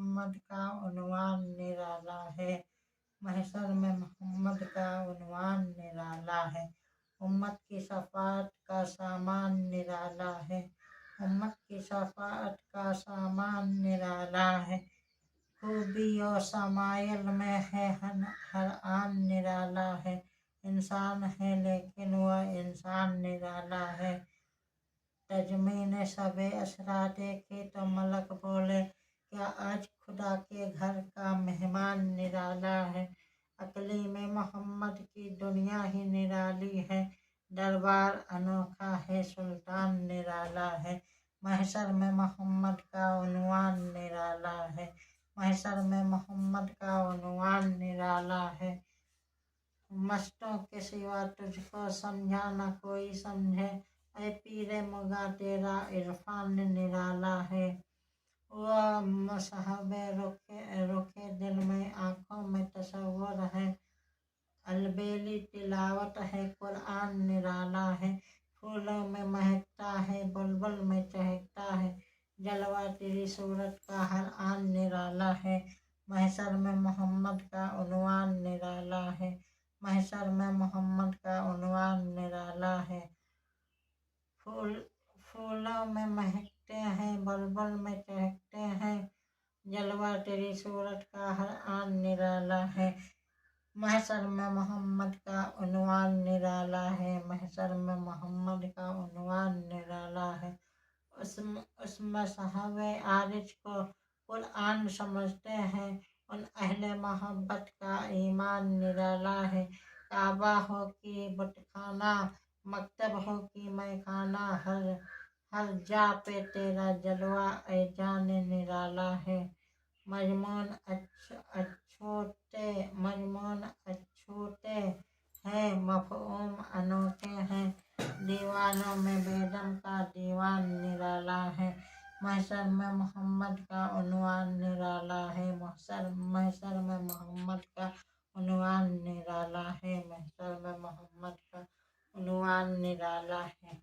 محمد کا عنوان نرالا ہے، محشر میں محمد کا عنوان نرالا ہے، امت کی شفاعت کا سامان نرالا ہے، امت کی شفاعت کا سامان نرالا ہے، خوبی و شمائل میں ہے ہر آن نرالا ہے، انسان ہے لیکن وہ انسان نرالا ہے۔ تجمین شب اسرا دیکھی تو ملک بولے کیا آج خدا کے گھر کا مہمان نرالا ہے، اقلیم محمد کی دنیا ہی نرالی ہے، دربار انوکھا ہے سلطان نرالا ہے، محشر میں محمد کا عنوان نرالا ہے، محشر میں محمد کا عنوان نرالا ہے، مستوں کے سوا تجھ کو سمجھا نہ کوئی سمجھے، اے پیر مغاں تیرا عرفان نرالا ہے، وہ مصحب رکھے دل میں آنکھوں میں تصور ہے، البیلی تلاوت ہے قرآن نرالا ہے، پھولوں میں مہکتا ہے بلبل میں چہکتا ہے، جلوہ تیری صورت کا ہر آن نرالا ہے، محشر میں محمد کا عنوان نرالا ہے، محشر میں محمد کا عنوان نرالا ہے، پھولوں میں مہکتے ہیں بلبل میں چہکتے ہیں، جلوہ تیری صورت کا ہر آن نرالا ہے، محشر میں محمد کا عنوان نرالا ہے، محشر میں محمد کا عنوان نرالا ہے، اس مصحف عارج کو قرآن سمجھتے ہیں، ان اہل محبت کا ایمان نرالا ہے، کعبہ ہو کہ بت خانہ، مکتب ہو کہ مے خانہ، ہر جا پہ تیرا جلوہ اے جان نرالا ہے، مضمون اچھوتے ہیں مفہوم انوکھے ہیں، دیوانوں میں بیدم کا دیوان نرالا ہے، محشر میں محمد کا عنوان نرالا ہے، محشر میں محمد کا عنوان نرالا ہے، محشر میں محمد کا عنوان نرالا ہے۔